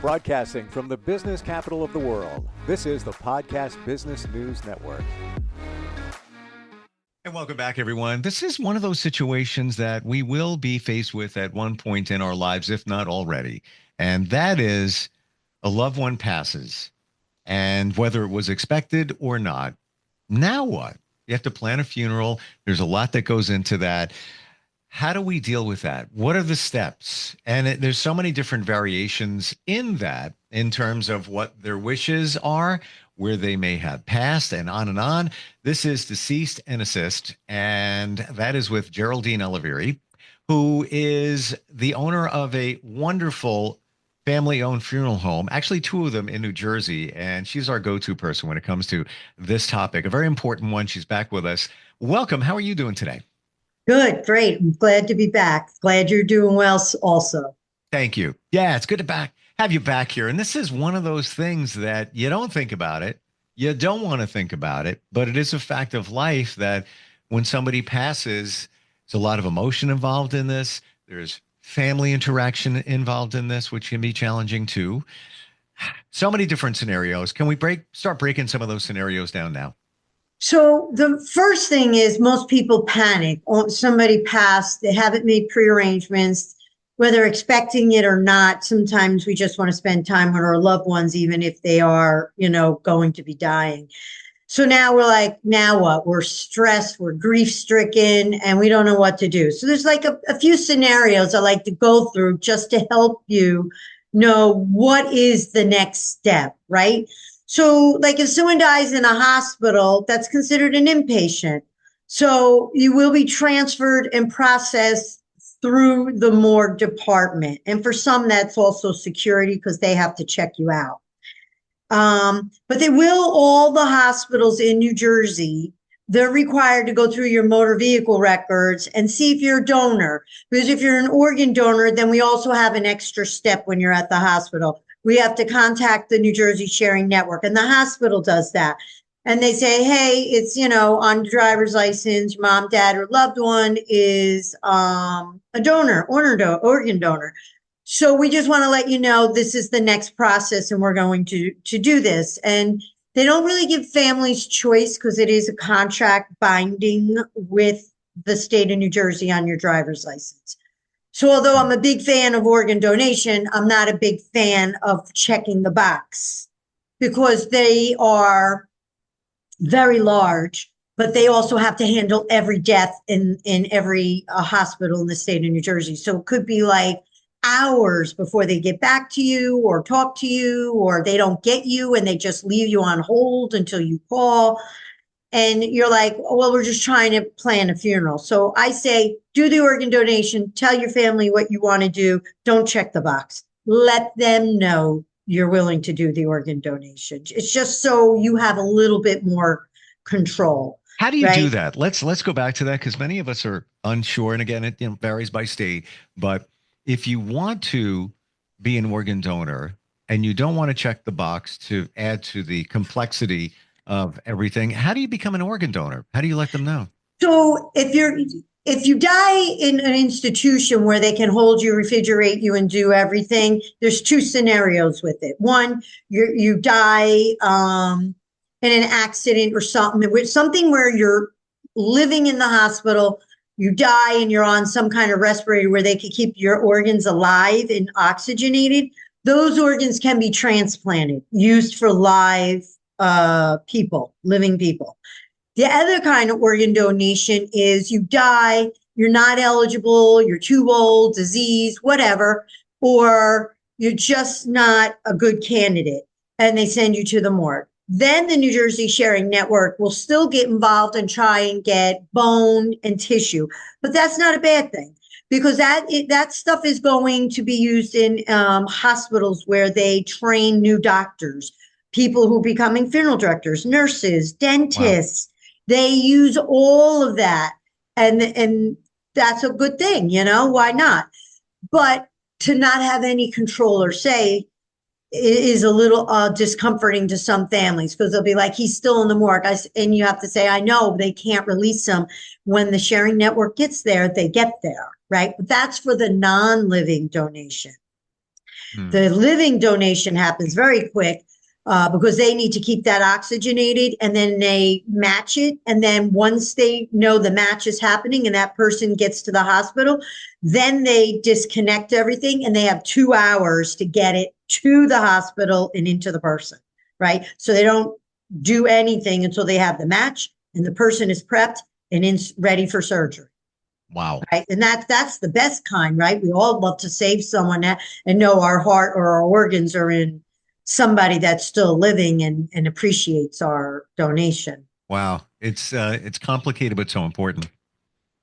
Broadcasting from the business capital of the world, this is the Podcast Business News Network. And welcome back, everyone. This is one of those situations that we will be faced with at one point in our lives, if not already. And that is a loved one passes. And whether it was expected or not, now what? You have to plan a funeral. There's a lot that goes into that. How do we deal with that? What are the steps? And there's so many different variations in that in terms of what their wishes are, where they may have passed, and on and on. This is Deceased and Assist, and that is with Geraldine Oliverie, who is the owner of a wonderful family-owned funeral home, actually two of them in New Jersey, and she's our go-to person when it comes to this topic, a very important one. She's back with us. Welcome. How are you doing today? Good, great. I'm glad to be back. Glad you're doing well also. Thank you. Yeah, it's good to have you back here. And this is one of those things that you don't think about it. You don't want to think about it, but it is a fact of life that when somebody passes, there's a lot of emotion involved in this. There's family interaction involved in this, which can be challenging too. So many different scenarios. Can we start breaking some of those scenarios down now? So the first thing is most people panic. Somebody passed, they haven't made prearrangements, whether expecting it or not. Sometimes we just want to spend time with our loved ones, even if they are, going to be dying. So now we're like, now what? We're stressed, we're grief stricken, and we don't know what to do. So there's like a few scenarios I like to go through just to help you know what is the next step, right? So like if someone dies in a hospital, that's considered an inpatient. So you will be transferred and processed through the morgue department. And for some, that's also security because they have to check you out. But all the hospitals in New Jersey, they're required to go through your motor vehicle records and see if you're a donor. Because if you're an organ donor, then we also have an extra step when you're at the hospital. We have to contact the New Jersey Sharing Network, and the hospital does that. And they say, hey, it's, on your driver's license, your mom, dad, or loved one is a donor, organ donor. So we just want to let you know this is the next process, and we're going to do this. And they don't really give families choice because it is a contract binding with the state of New Jersey on your driver's license. So although I'm a big fan of organ donation, I'm not a big fan of checking the box because they are very large, but they also have to handle every death in every hospital in the state of New Jersey. So it could be like hours before they get back to you or talk to you, or they don't get you and they just leave you on hold until you call. And you're like, well, we're just trying to plan a funeral. So I say, do the organ donation, tell your family what you want to do. Don't check the box. Let them know you're willing to do the organ donation. It's just so you have a little bit more control. How do you do that? Let's go back to that because many of us are unsure. And again, it varies by state. But if you want to be an organ donor and you don't want to check the box to add to the complexity of everything, how do you become an organ donor? How do you let them know? So if you die in an institution where they can hold you, refrigerate you, and do everything, there's two scenarios with it. One, you die in an accident or something where you're living in the hospital, you die and you're on some kind of respirator where they can keep your organs alive and oxygenated. Those organs can be transplanted, used for live people, living people. The other kind of organ donation is you die, you're not eligible, you're too old, disease, whatever, or you're just not a good candidate, and they send you to the morgue. Then the New Jersey Sharing Network will still get involved and try and get bone and tissue, but that's not a bad thing because that stuff is going to be used in hospitals where they train new doctors, people who are becoming funeral directors, nurses, dentists. Wow. They use all of that. And that's a good thing, why not? But to not have any control or say is a little discomforting to some families because they'll be like, he's still in the morgue. And you have to say, I know they can't release him. When the Sharing Network gets there, they get there, right? But that's for the non-living donation. Hmm. The living donation happens very quick because they need to keep that oxygenated, and then they match it. And then once they know the match is happening and that person gets to the hospital, then they disconnect everything and they have 2 hours to get it to the hospital and into the person, right? So they don't do anything until they have the match and the person is prepped and ready for surgery. Wow. Right. And that's the best kind, right? We all love to save someone and know our heart or our organs are in somebody that's still living and appreciates our donation. Wow. It's complicated, but so important.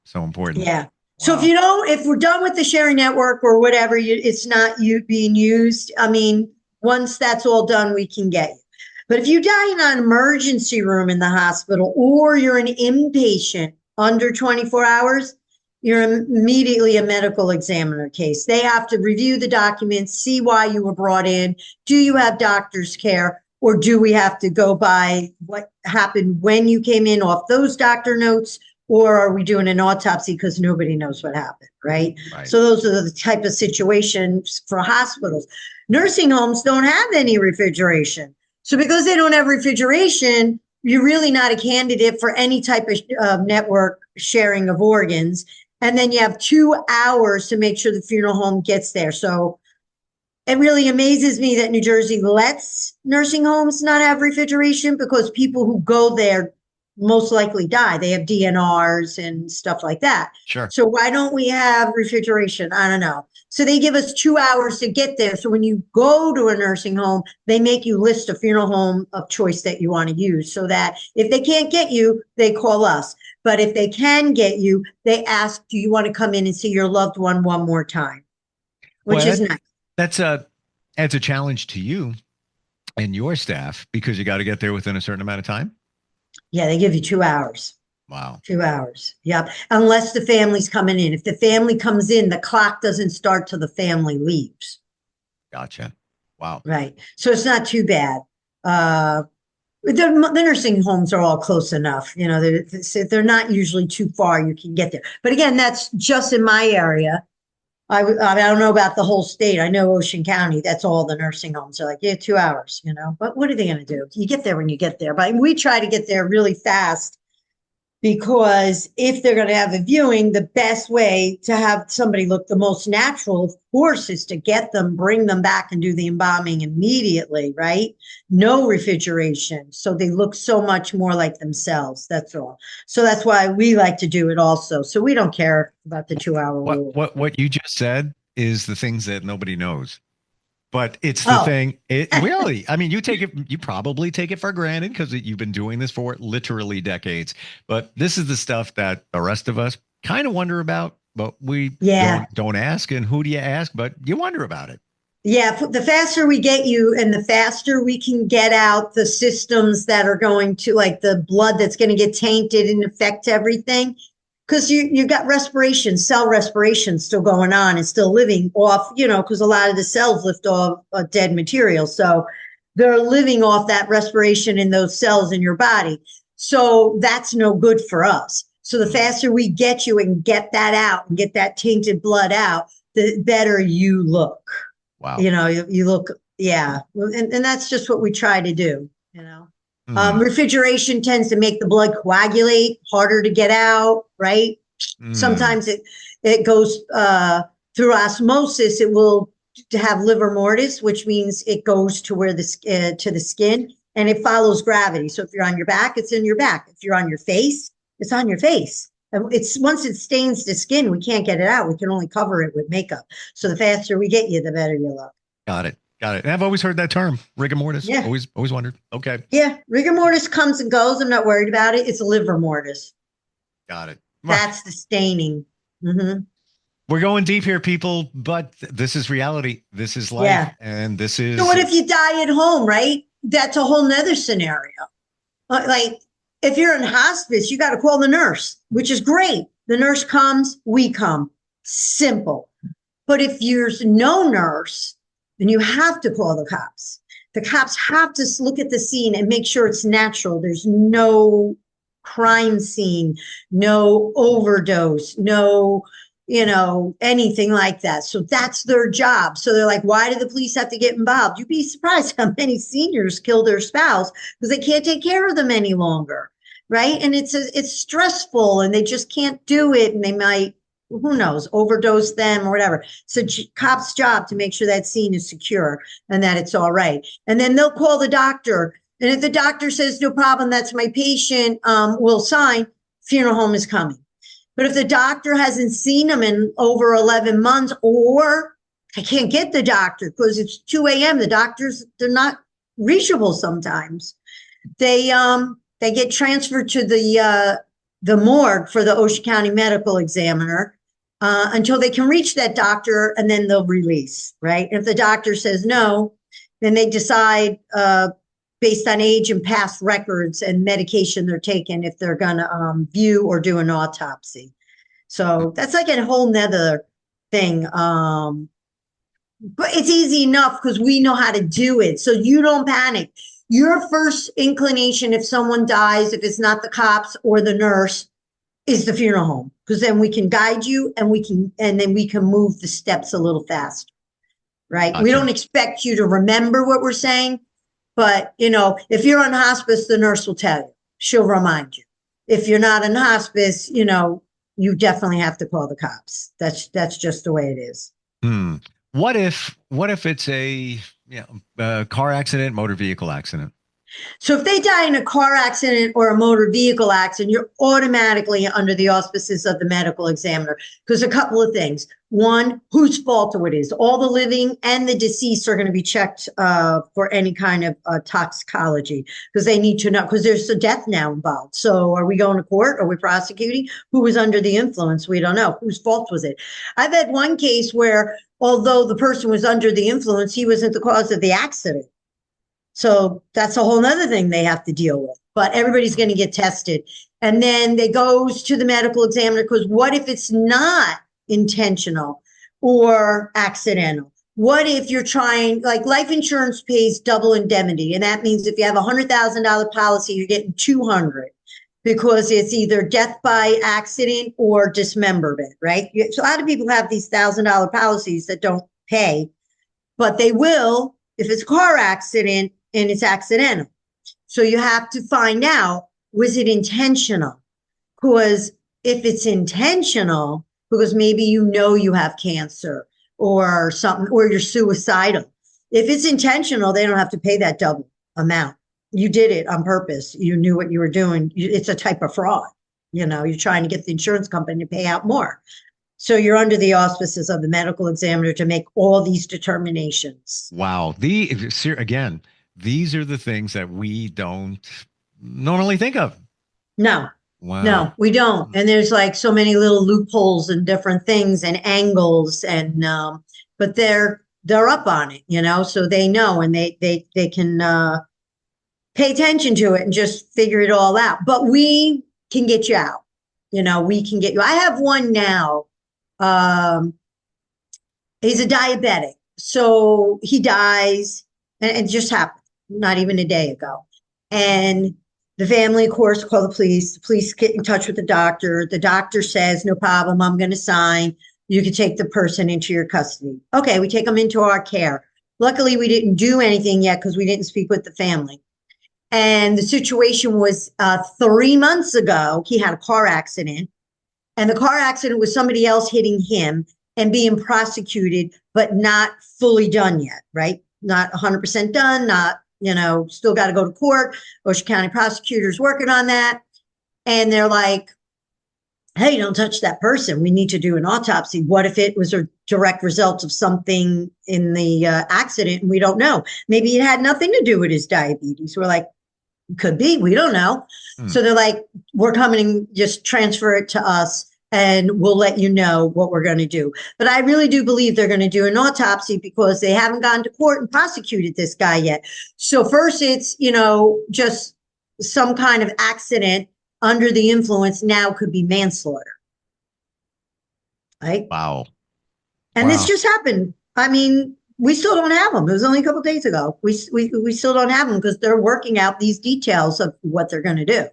So important. Yeah. Wow. So if we're done with the sharing network or whatever, it's not being used. I mean, once that's all done, we can get you. But if you die in an emergency room in the hospital or you're an inpatient under 24 hours, you're immediately a medical examiner case. They have to review the documents, see why you were brought in. Do you have doctor's care, or do we have to go by what happened when you came in off those doctor notes, or are we doing an autopsy because nobody knows what happened, right? So those are the type of situations for hospitals. Nursing homes don't have any refrigeration. So because they don't have refrigeration, you're really not a candidate for any type of network sharing of organs. And then you have 2 hours to make sure the funeral home gets there. So it really amazes me that New Jersey lets nursing homes not have refrigeration, because people who go there most likely die. They have DNRs and stuff like that. Sure. So why don't we have refrigeration? I don't know. So they give us 2 hours to get there. So when you go to a nursing home, they make you list a funeral home of choice that you want to use, so that if they can't get you, they call us. But if they can get you, they ask, do you want to come in and see your loved one one more time? Which is nice. That's a challenge to you and your staff, because you got to get there within a certain amount of time. Yeah, they give you 2 hours. Wow. 2 hours. Yep. Unless the family's coming in. If the family comes in, the clock doesn't start till the family leaves. Gotcha. Wow. Right. So it's not too bad. The nursing homes are all close enough. You know, they're not usually too far. You can get there. But again, that's just in my area. I don't know about the whole state. I know Ocean County, that's all the nursing homes are like, yeah, 2 hours, you know, but what are they going to do? You get there when you get there. But we try to get there really fast, because if they're going to have a viewing, the best way to have somebody look the most natural, of course, is to get them, bring them back and do the embalming immediately, right? No refrigeration. So they look so much more like themselves. That's all. So that's why we like to do it also. So we don't care about the 2 hour rule. What you just said is the things that nobody knows. But it's the thing. It really, I mean, you probably take it for granted because you've been doing this for literally decades. But this is the stuff that the rest of us kind of wonder about, but we don't ask. And who do you ask? But you wonder about it. Yeah, the faster we get you and the faster we can get out the systems that are going to, like the blood that's going to get tainted and affect everything. Because you got respiration, cell respiration still going on and still living off, you know, because a lot of the cells lift off dead material. So they're living off that respiration in those cells in your body. So that's no good for us. So the faster we get you and get that out and get that tainted blood out, the better you look. Wow. You know, you look, yeah. And that's just what we try to do, you know. Refrigeration tends to make the blood coagulate, harder to get out, right? Sometimes it goes through osmosis. It will have livor mortis, which means it goes to where to the skin, and it follows gravity. So if you're on your back, it's in your back. If you're on your face, it's on your face. And once it stains the skin, we can't get it out. We can only cover it with makeup. So the faster we get you, the better you look. Got it. And I've always heard that term, rigor mortis. Yeah. Always wondered. Okay. Yeah. Rigor mortis comes and goes. I'm not worried about it. It's a livor mortis. Got it. That's the staining. Mm-hmm. We're going deep here, people, but this is reality. This is life. Yeah. And this is. So what if you die at home, right? That's a whole nother scenario. Like if you're in hospice, you got to call the nurse, which is great. The nurse comes, we come. Simple. But if there's no nurse, then you have to call the cops. The cops have to look at the scene and make sure it's natural. There's no crime scene, no overdose, no anything like that. So that's their job. So they're like, why do the police have to get involved? You'd be surprised how many seniors kill their spouse because they can't take care of them any longer. Right. And it's stressful and they just can't do it. And they might, who knows, overdose them or whatever. So cop's job to make sure that scene is secure and that it's all right. And then they'll call the doctor. And if the doctor says, no problem, that's my patient, we'll sign, funeral home is coming. But if the doctor hasn't seen them in over 11 months, or I can't get the doctor because it's 2 a.m., the doctors, they're not reachable sometimes. They get transferred to the morgue for the Ocean County Medical Examiner until they can reach that doctor, and then they'll release, right? And if the doctor says no, then they decide based on age and past records and medication they're taking if they're going to view or do an autopsy. So that's like a whole nother thing. But it's easy enough because we know how to do it. So you don't panic. Your first inclination, if someone dies, if it's not the cops or the nurse, is the funeral home, because then we can guide you and then we can move the steps a little faster, right? Gotcha. We don't expect you to remember what we're saying, but if you're on hospice, the nurse will tell you. She'll remind you. If you're not in hospice, you definitely have to call the cops. That's just the way it is. What if it's a car accident, motor vehicle accident? So if they die in a car accident or a motor vehicle accident, you're automatically under the auspices of the medical examiner, because a couple of things. One, whose fault it is. All the living and the deceased are going to be checked for any kind of toxicology, because they need to know, because there's a death now involved. So are we going to court? Are we prosecuting? Who was under the influence? We don't know. Whose fault was it? I've had one case where, although the person was under the influence, he wasn't the cause of the accident. So that's a whole nother thing they have to deal with. But everybody's going to get tested. And then they goes to the medical examiner, because what if it's not intentional or accidental? What if you're trying, like life insurance pays double indemnity. And that means if you have a $100,000 policy, you're getting 200, because it's either death by accident or dismemberment, right? So a lot of people have these $1,000 policies that don't pay, but they will if it's a car accident and it's accidental. So you have to find out, was it intentional? Because if it's intentional, because maybe you have cancer or something, or you're suicidal. If it's intentional, they don't have to pay that double amount. You did it on purpose. You knew what you were doing. It's a type of fraud. You're trying to get the insurance company to pay out more. So you're under the auspices of the medical examiner to make all these determinations. Wow. Again, these are the things that we don't normally think of. No. Wow. No, we don't. And there's like so many little loopholes and different things and angles, and but they're up on it, so they know, and they can pay attention to it and just figure it all out. But we can get you out. We can get you. I have one now. He's a diabetic. So he dies, and it just happened not even a day ago. And the family, of course, call the police. The police get in touch with the doctor. The doctor says, no problem, I'm going to sign. You can take the person into your custody. Okay, we take them into our care. Luckily, we didn't do anything yet because we didn't speak with the family. And the situation was 3 months ago, he had a car accident. And the car accident was somebody else hitting him and being prosecuted, but not fully done yet, right? Not 100% done, not, still got to go to court. Ocean County prosecutors working on that. And they're like, hey, don't touch that person. We need to do an autopsy. What if it was a direct result of something in the accident and we don't know? Maybe it had nothing to do with his diabetes. We're like, could be, we don't know. So they're like, we're coming and just transfer it to us and we'll let you know what we're going to do. But I really do believe they're going to do an autopsy because they haven't gone to court and prosecuted this guy yet. So first it's, just some kind of accident under the influence, now could be manslaughter. Right? Wow. And this just happened. I mean, we still don't have them. It was only a couple of days ago. We still don't have them because they're working out these details of what they're going to do.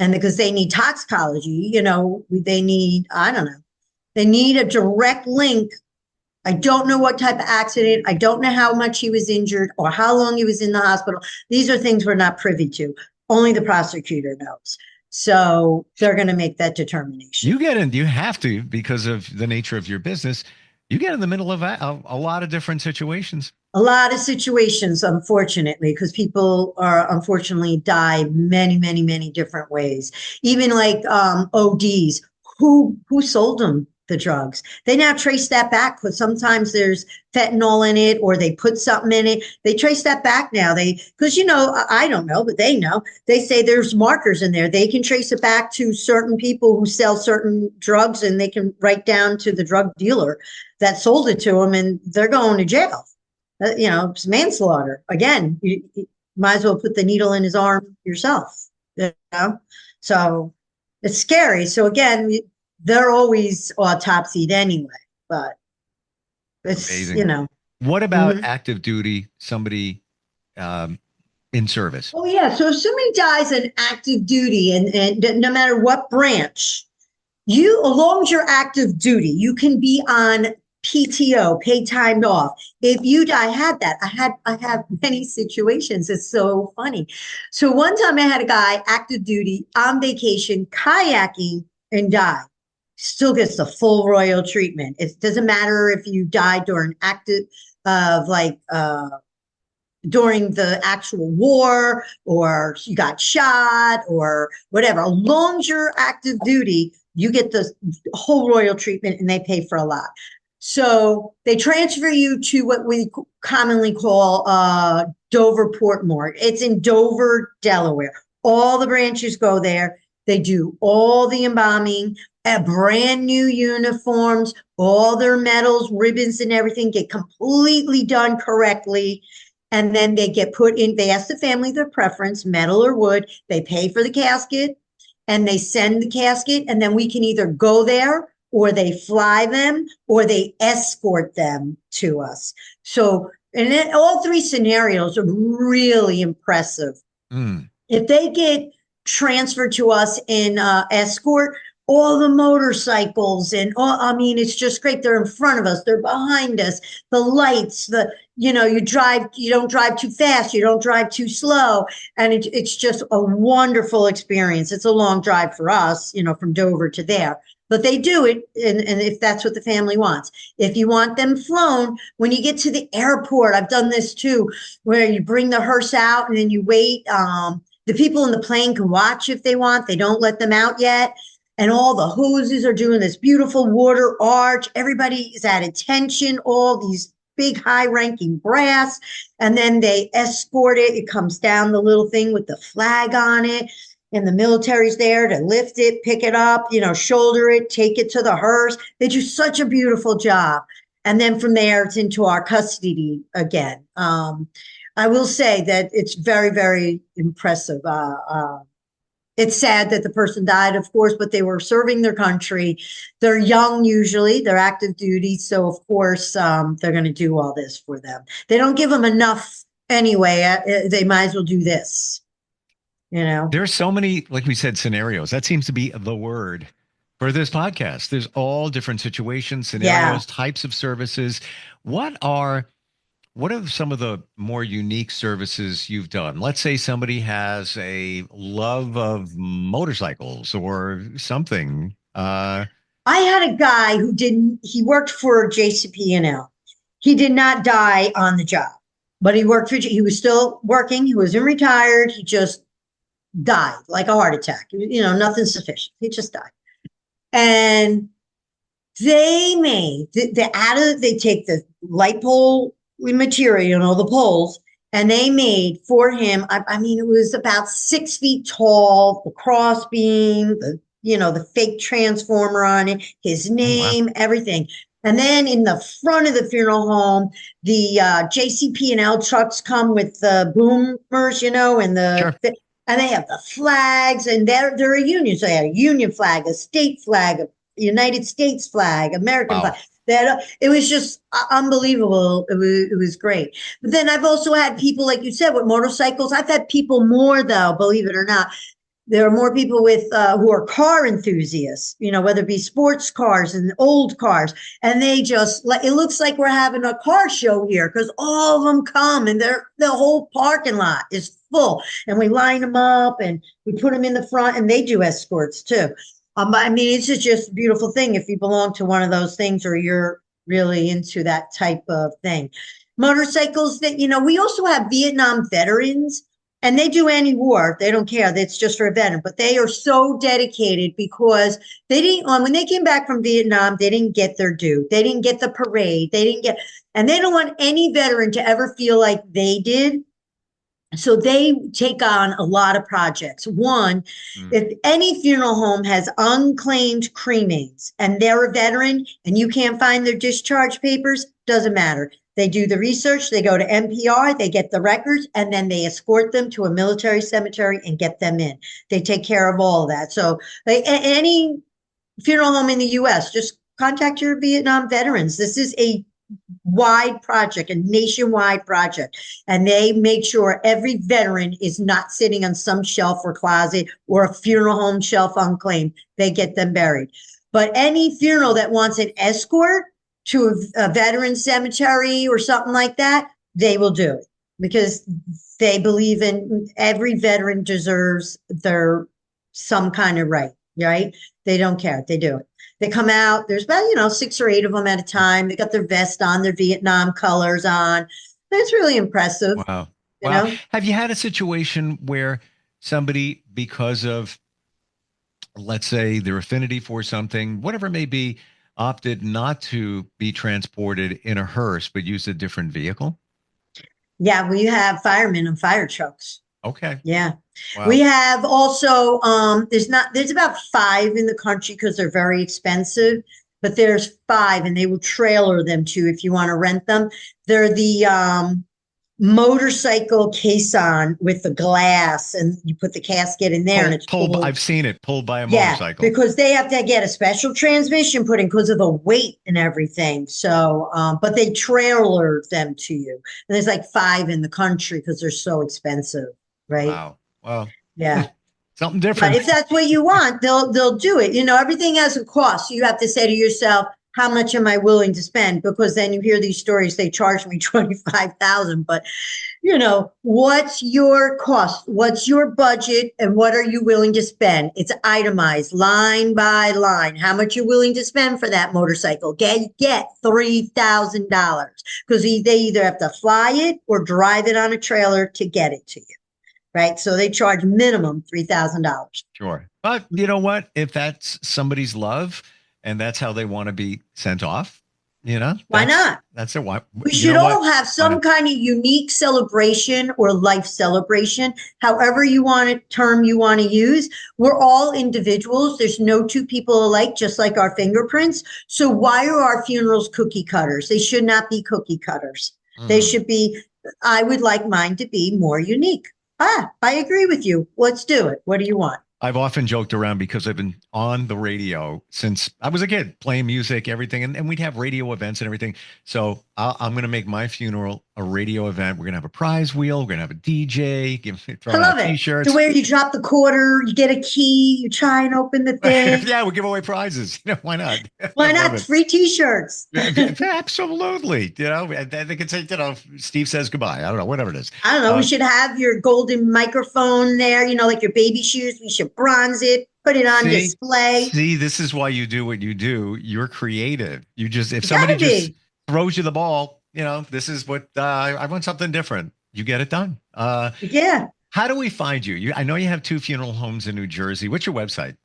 And because they need toxicology, they need, I don't know, They need a direct link. I don't know what type of accident. I don't know how much he was injured or how long he was in the hospital. These are things we're not privy to. Only the prosecutor knows. So they're going to make that determination. You have to, because of the nature of your business, you get in the middle of a lot of different situations. A lot of situations, unfortunately, because people are unfortunately die many, many, many different ways. Even like ODs, who sold them the drugs? They now trace that back because sometimes there's fentanyl in it or they put something in it. They trace that back now. Because I don't know, but they know. They say there's markers in there. They can trace it back to certain people who sell certain drugs, and they can write down to the drug dealer that sold it to them, and they're going to jail. It's manslaughter. Again, you might as well put the needle in his arm yourself. So it's scary. So again, they're always autopsied anyway, but it's, amazing. What about active duty, somebody in service? Oh yeah. So if somebody dies in active duty, and no matter what branch, as long as you're active duty, you can be on PTO, paid time off. If you die, I have many situations. It's so funny. So one time I had a guy active duty on vacation, kayaking, and died. Still gets the full royal treatment. It doesn't matter if you died during during the actual war, or you got shot or whatever. As long as you're active duty, you get the whole royal treatment, and they pay for a lot. So they transfer you to what we commonly call Dover Port Morgue. It's in Dover, Delaware. All the branches go there. They do all the embalming, brand new uniforms, all their medals, ribbons, and everything get completely done correctly. And then they get put in, they ask the family their preference, metal or wood. They pay for the casket, and they send the casket, and then we can either go there, or they fly them, or they escort them to us. So, and then all three scenarios are really impressive. If they get transferred to us in escort, all the motorcycles and it's just great. They're in front of us. They're behind us. The lights, you don't drive too fast. You don't drive too slow. And it's just a wonderful experience. It's a long drive for us, from Dover to there. But they do it, and if that's what the family wants. If you want them flown, when you get to the airport, I've done this too, where you bring the hearse out and then you wait. The people in the plane can watch if they want. They don't let them out yet. And all the hoses are doing this beautiful water arch. Everybody is at attention, all these big high-ranking brass. And then they escort it. It comes down the little thing with the flag on it. And the military's there to lift it, pick it up, shoulder it, take it to the hearse. They do such a beautiful job. And then from there, it's into our custody again. I will say that it's very, very impressive. It's sad that the person died, of course, but they were serving their country. They're young usually. They're active duty. So, of course, they're going to do all this for them. They don't give them enough anyway. They might as well do this. There's so many, like we said, scenarios. That seems to be the word for this podcast. There's all different situations, scenarios, types of services. What are some of the more unique services you've done? Let's say somebody has a love of motorcycles or something. I had a guy he worked for JCP&L. He did not die on the job, but he was still working. He wasn't retired. He just died like a heart attack, nothing sufficient. He just died. And they made they take the light pole material, the poles, and they made for him. It was about 6 feet tall, the cross beam, the fake transformer on it, his name, everything. And then in the front of the funeral home, the JCP&L trucks come with the boomers, and the. Sure. And they have the flags, and they're a union. So they had a union flag, a state flag, a United States flag, American flag. It was just unbelievable. It was great. But then I've also had people, like you said, with motorcycles. I've had people more, though, believe it or not. There are more people with who are car enthusiasts, whether it be sports cars and old cars, and they just it looks like we're having a car show here because all of them come and the whole parking lot is full, and we line them up and we put them in the front, and they do escorts too. I mean, it's just a beautiful thing if you belong to one of those things or you're really into that type of thing. Motorcycles that we also have Vietnam veterans. And they do anti-war. They don't care. That's just for a veteran. But they are so dedicated because they didn't, when they came back from Vietnam, they didn't get their due. They didn't get the parade. And they don't want any veteran to ever feel like they did. So they take on a lot of projects. One, if any funeral home has unclaimed cremains and they're a veteran and you can't find their discharge papers, doesn't matter. They do the research, they go to NPR, they get the records, and then they escort them to a military cemetery and get them in. They take care of all of that. So any funeral home in the U.S., just contact your Vietnam veterans. This is a wide project, a nationwide project, and they make sure every veteran is not sitting on some shelf or closet or a funeral home shelf unclaimed. They get them buried. But any funeral that wants an escort to a veteran cemetery or something like that, they will do it because they believe in every veteran deserves some kind of right. They don't care. They do it. They come out. There's about 6 or 8 of them at a time. They got their vest on, their Vietnam colors on. It's really impressive. Wow. You know? Have you had a situation where somebody, because of, let's say, their affinity for something, whatever it may be, opted not to be transported in a hearse, but used a different vehicle? Yeah, we have firemen and fire trucks. Okay. Yeah. Wow. We have also, there's about 5 in the country because they're very expensive, but there's 5 and they will trailer them too if you want to rent them. They're the motorcycle caisson with the glass and you put the casket in there and it's pulled. I've seen it pulled by a motorcycle. Because they have to get a special transmission put in because of the weight and everything. So, but they trailer them to you. And there's like 5 in the country because they're so expensive, right? Wow. Well, yeah. Something different. But if that's what you want, they'll do it. Everything has a cost. So you have to say to yourself, how much am I willing to spend? Because then you hear these stories, they charge me $25,000, but what's your cost? What's your budget? And what are you willing to spend? It's itemized line by line. How much you're willing to spend for that motorcycle? Get $3,000 because they either have to fly it or drive it on a trailer to get it to you. Right. So they charge minimum $3,000. Sure. But you know what? If that's somebody's love and that's how they want to be sent off, why not? That's it. Why? We should all have some kind of unique celebration or life celebration, however you want it, term you want to use. We're all individuals. There's no 2 people alike, just like our fingerprints. So why are our funerals cookie cutters? They should not be cookie cutters. They should be, I would like mine to be more unique. I agree with you. Let's do it. What do you want? I've often joked around because I've been on the radio since I was a kid, playing music, everything. And we'd have radio events and everything. So I'm going to make my funeral a radio event. We're going to have a prize wheel. We're going to have a DJ, throw out T-shirts. To where you drop the quarter, you get a key, you try and open the thing. Yeah, we'll give away prizes. Why not? Why not? Free T-shirts. Absolutely. And they can say, Steve says goodbye. I don't know, whatever it is. I don't know. We should have your golden microphone there, like your baby shoes. We should bronze it, put it on display. See, this is why you do what you do. You're creative. If somebody just throws you the ball, this is what I want, something different. You get it done. Yeah. How do we find you? I know you have 2 funeral homes in New Jersey. What's your website?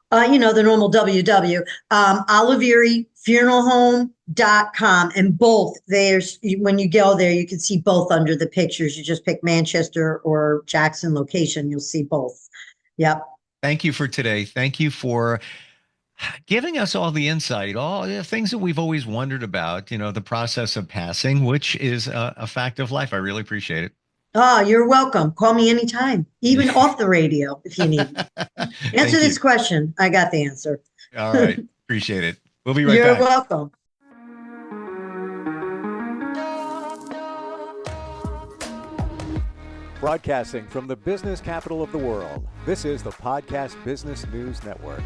The normal olivieriefuneralhome.com, and both when you go there, you can see both under the pictures. You just pick Manchester or Jackson location. You'll see both. Yep. Thank you for today. Thank you for giving us all the insight, all the things that we've always wondered about, the process of passing, which is a fact of life. I really appreciate it. Oh, you're welcome. Call me anytime, even off the radio if you need. Answer this question. I got the answer. All right. Appreciate it. We'll be right back. You're welcome. Broadcasting from the business capital of the world, this is the Podcast Business News Network.